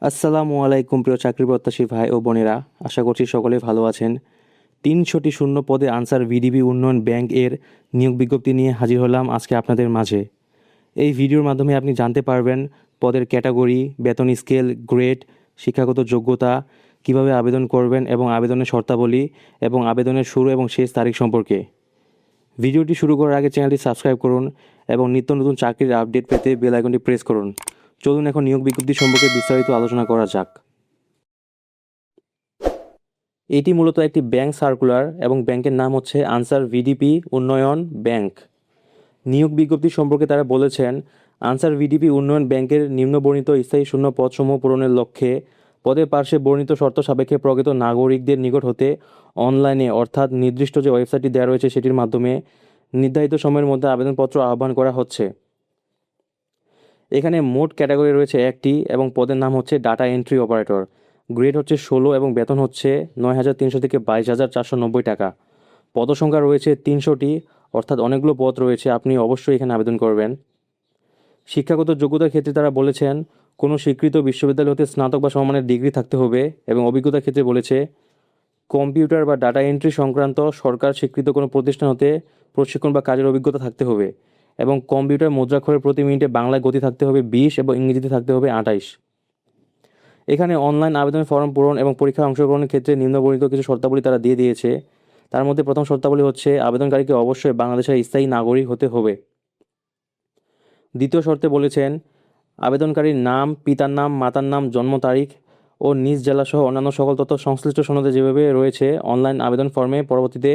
আসসালামু আলাইকুম প্রিয় চাকরি প্রত্যাশী ভাই ও বোনেরা, আশা করছি সকলেই ভালো আছেন। ৩০০টি শূন্য পদে আনসার ভিডিপি উন্নয়ন ব্যাংক এর নিয়োগ বিজ্ঞপ্তি নিয়ে হাজির হলাম আজকে আপনাদের মাঝে। এই ভিডিওর মাধ্যমে আপনি জানতে পারবেন পদের ক্যাটাগরি, বেতন স্কেল, গ্রেড, শিক্ষাগত যোগ্যতা, কিভাবে আবেদন করবেন এবং আবেদনের শর্তাবলী এবং আবেদনের শুরু এবং শেষ তারিখ সম্পর্কে। ভিডিওটি শুরু করার আগে চ্যানেলটি সাবস্ক্রাইব করুন এবং নিত্য নতুন চাকরির আপডেট পেতে বেল আইকনটি প্রেস করুন। চলুন এখন নিয়োগ বিজ্ঞপ্তি সম্পর্কে বিস্তারিত আলোচনা করা যাক। এটি মূলত একটি ব্যাংক সার্কুলার এবং ব্যাংকের নাম হচ্ছে আনসার ভিডিপি উন্নয়ন ব্যাংক। নিয়োগ বিজ্ঞপ্তি সম্পর্কে তারা বলেছেন, আনসার ভিডিপি উন্নয়ন ব্যাংকের নিম্নবর্ণিত স্থায়ী শূন্য পদসমূহ পূরণের লক্ষ্যে পদের পার্শ্বে বর্ণিত শর্ত সাপেক্ষে প্রকৃত নাগরিকদের নিকট হতে অনলাইনে অর্থাৎ নির্দিষ্ট যে ওয়েবসাইটটি দেওয়া রয়েছে সেটির মাধ্যমে নির্ধারিত সময়ের মধ্যে আবেদনপত্র আহ্বান করা হচ্ছে। এখানে মোট ক্যাটাগরি রয়েছে একটি এবং পদের নাম হচ্ছে ডাটা এন্ট্রি অপারেটর। গ্রেড হচ্ছে 16 এবং বেতন হচ্ছে 9,300 থেকে 22,490 টাকা। পদসংখ্যা রয়েছে 300টি, অর্থাৎ অনেকগুলো পদ রয়েছে, আপনি অবশ্যই এখানে আবেদন করবেন। শিক্ষাগত যোগ্যতার ক্ষেত্রে তারা বলেছেন কোনো স্বীকৃত বিশ্ববিদ্যালয় হতে স্নাতক বা সমমানের ডিগ্রি থাকতে হবে এবং অভিজ্ঞতার ক্ষেত্রে বলেছে কম্পিউটার বা ডাটা এন্ট্রি সংক্রান্ত সরকার স্বীকৃত কোনো প্রতিষ্ঠান হতে প্রশিক্ষণ বা কাজের অভিজ্ঞতা থাকতে হবে এবং কম্পিউটার মুদ্রাক্ষরের প্রতি মিনিটে বাংলায় গতি থাকতে হবে 20 এবং ইংরেজিতে থাকতে হবে 28। এখানে অনলাইন আবেদনের ফর্ম পূরণ এবং পরীক্ষায় অংশগ্রহণের ক্ষেত্রে নিম্নবর্ণিত কিছু শর্তাবলী তারা দিয়ে দিয়েছে। তার মধ্যে প্রথম শর্তাবলী হচ্ছে আবেদনকারীকে অবশ্যই বাংলাদেশের স্থায়ী নাগরিক হতে হবে। দ্বিতীয় শর্তে বলেছেন আবেদনকারীর নাম, পিতার নাম, মাতার নাম, জন্ম তারিখ ও নিজ জেলাসহ অন্যান্য সকল তথ্য সংশ্লিষ্ট সনদে যেভাবে রয়েছে অনলাইন আবেদন ফর্মে পরবর্তীতে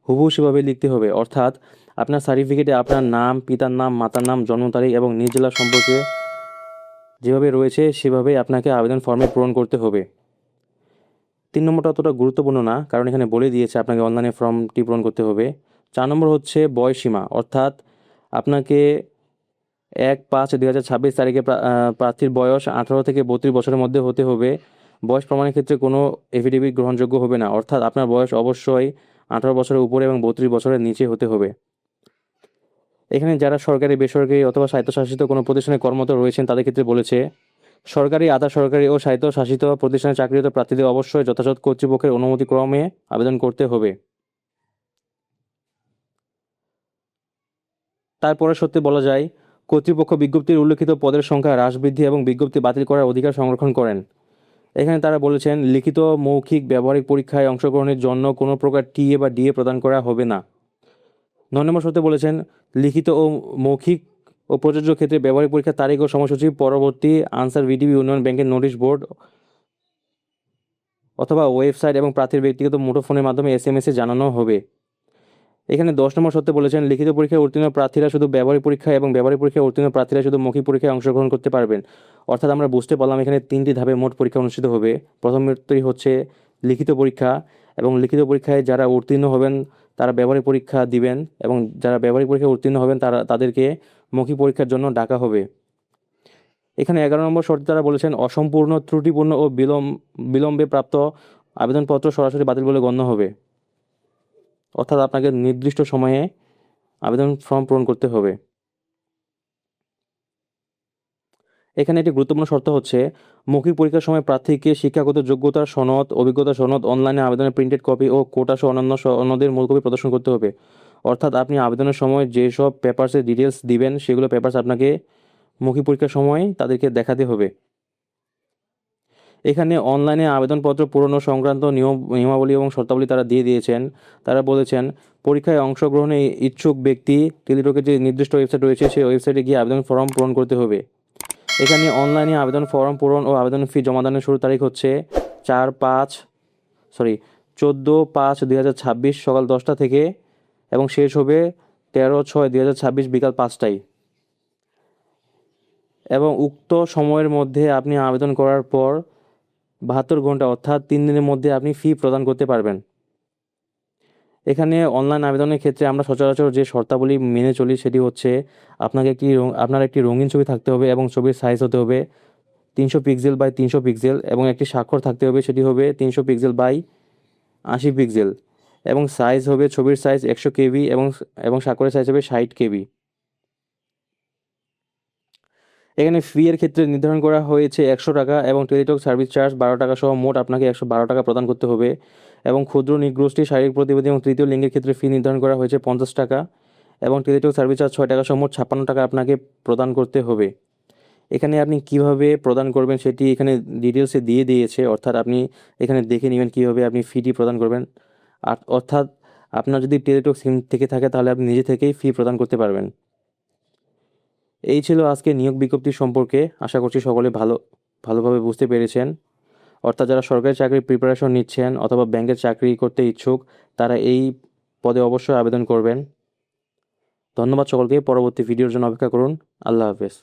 হুবহু সেভাবে লিখতে হবে। অর্থাৎ আপনার সার্টিফিকেটে আপনার নাম, পিতার নাম, মাতার নাম, জন্ম তারিখ এবং নিজ জেলা সম্পর্কে যেভাবে রয়েছে সেভাবেই আপনাকে আবেদন ফর্মে পূরণ করতে হবে। 3 নম্বরটা অতটা গুরুত্বপূর্ণ না, কারণ এখানে বলে দিয়েছে আপনাকে অনলাইনে ফর্মটি পূরণ করতে হবে। 4 নম্বর হচ্ছে বয়সসীমা, অর্থাৎ আপনাকে 1/5/2026 তারিখে প্রার্থীর বয়স 18 থেকে 32 বছরের মধ্যে হতে হবে। বয়স প্রমাণের ক্ষেত্রে কোনো এফিডেভিট গ্রহণযোগ্য হবে না, অর্থাৎ আপনার বয়স অবশ্যই 18 বছরের উপরে এবং 32 বছরের নিচে হতে হবে। এখানে যারা সরকারি, বেসরকারি অথবা স্বায়ত্তশাসিত কোনো প্রতিষ্ঠানে কর্মরত রয়েছেন তাদের ক্ষেত্রে বলেছে সরকারি, আধা সরকারি ও স্বায়ত্তশাসিত প্রতিষ্ঠানে চাকরিরত প্রার্থীদের অবশ্যই যথাযথ কর্তৃপক্ষের অনুমতিক্রমে আবেদন করতে হবে। তারপরে সত্যি বলা যায় কর্তৃপক্ষ বিজ্ঞপ্তির উল্লেখিত পদের সংখ্যা হ্রাস, বৃদ্ধি এবং বিজ্ঞপ্তি বাতিল করার অধিকার সংরক্ষণ করেন। এখানে তারা বলেছেন লিখিত, মৌখিক, ব্যবহারিক পরীক্ষায় অংশগ্রহণের জন্য কোনো প্রকার টিএ বা ডিএ প্রদান করা হবে না। 9 নম্বর শর্তে বলেছেন লিখিত ও মৌখিক ও প্রযোজ্য ক্ষেত্রে ব্যবহারিক পরীক্ষার তারিখ ও সময়সূচি পরবর্তী আনসার ভিডিপি উন্নয়ন ব্যাংকের নোটিশ বোর্ড অথবা ওয়েবসাইট এবং প্রার্থীর ব্যক্তিগত মুঠোফোনের মাধ্যমে SMS-এ জানানো হবে। এখানে 10 নম্বর শর্তে বলেছেন লিখিত পরীক্ষায় উত্তীর্ণ প্রার্থীরা শুধু ব্যবহারিক পরীক্ষা এবং ব্যবহারিক পরীক্ষায় উত্তীর্ণ প্রার্থীরা শুধু মৌখিক পরীক্ষায় অংশগ্রহণ করতে পারবেন। অর্থাৎ আমরা বুঝতে পারলাম এখানে 3টি ধাপে মোট পরীক্ষা অনুষ্ঠিত হবে। প্রথমটি হচ্ছে লিখিত পরীক্ষা, এবং লিখিত পরীক্ষায় যারা উত্তীর্ণ হবেন তারা ব্যবহারিক পরীক্ষা দিবেন এবং যারা ব্যবহারিক পরীক্ষায় উত্তীর্ণ হবেন তাদেরকে মৌখিক পরীক্ষার জন্য ডাকা হবে। এখানে 11 নম্বর শর্তে তারা বলেছেন অসম্পূর্ণ, ত্রুটিপূর্ণ ও বিলম্বে প্রাপ্ত আবেদনপত্র সরাসরি বাতিল বলে গণ্য হবে। অর্থাৎ আপনাকে নির্দিষ্ট সময়ে আবেদন ফর্ম পূরণ করতে হবে। এখানে একটি গুরুত্বপূর্ণ শর্ত হচ্ছে মৌখিক পরীক্ষার সময় প্রার্থীকে শিক্ষাগত যোগ্যতার সনদ, অভিজ্ঞতা সনদ, অনলাইনে আবেদনের প্রিন্টেড কপি ও কোটা সহ অন্যান্য সনদের মূল কপি প্রদর্শন করতে হবে। অর্থাৎ আপনি আবেদনের সময় যেসব পেপারসের ডিটেলস দিবেন সেগুলো পেপারস আপনাকে মৌখিক পরীক্ষার সময় তাদেরকে দেখাতে হবে। এখানে অনলাইনে আবেদনপত্র পূরণ সংক্রান্ত নিয়মাবলী এবং শর্তাবলী তারা দিয়ে দিয়েছেন। তারা বলেছেন পরীক্ষায় অংশগ্রহণে ইচ্ছুক ব্যক্তি টেলিটকের যে নির্দিষ্ট ওয়েবসাইট রয়েছে সেই ওয়েবসাইটে গিয়ে আবেদন ফর্ম পূরণ করতে হবে। এখানে অনলাইনে আবেদন ফর্ম পূরণ ও আবেদন ফি জমাদানের শুরু তারিখ হচ্ছে 14/5/2026 সকাল 10টা থেকে এবং শেষ হবে 13/6/2026 বিকাল 5টায়। এবং উক্ত সময়ের মধ্যে আপনি আবেদন করার পর 72 ঘন্টা অর্থাৎ 3 দিনের মধ্যে আপনি ফি প্রদান করতে পারবেন। এখানে অনলাইন আবেদনের ক্ষেত্রে আমরা সচরাচর যে শর্তাবলী মেনে চলি সেটি হচ্ছে আপনার একটি রঙিন ছবি থাকতে হবে এবং ছবির সাইজ হতে হবে 300 পিক্সেল বাই 300 পিক্সেল এবং একটি স্বাক্ষর থাকতে হবে, সেটি হবে 300 পিক্সেল বাই 80 পিক্সেল এবং সাইজ হবে, ছবির সাইজ 100 কেবি এবং স্বাক্ষরের সাইজ হবে 60 কেবি। এখানে ফি এর ক্ষেত্রে নির্ধারণ করা হয়েছে 100 টাকা এবং টেলিটক সার্ভিস চার্জ 12 টাকা সহ মোট আপনাকে 112 টাকা প্রদান করতে হবে। এবং ক্ষুদ্র নিগোষ্ঠী, শারীরিক প্রতিবন্ধী এবং তৃতীয় লিঙ্গের ক্ষেত্রে ফি নির্ধারণ করা হয়েছে 50 টাকা এবং টেলিটক সার্ভিস চার্জ 6 টাকা সহ মোট 56 টাকা আপনাকে প্রদান করতে হবে। এখানে আপনি কিভাবে প্রদান করবেন সেটি এখানে ডিটেলসে দিয়ে দিয়েছে, অর্থাৎ আপনি এখানে দেখে নেবেন কিভাবে আপনি ফিটি প্রদান করবেন। অর্থাৎ আপনার যদি টেলিটক সিম থেকে থাকে তাহলে আপনি নিজে থেকেই ফি প্রদান করতে পারবেন। এই ছিল আজকে নিয়োগ বিজ্ঞপ্তি সম্পর্কে। আশা করছি সকলে ভালোভাবে বুঝতে পেরেছেন। অর্থাৎ যারা সরকারি চাকরির প্রিপারেশন নিচ্ছেন অথবা ব্যাংকের চাকরি করতে ইচ্ছুক তারা এই পদে অবশ্যই আবেদন করবেন। ধন্যবাদ সকলকে। পরবর্তী ভিডিওর জন্য অপেক্ষা করুন। আল্লাহ হাফেজ।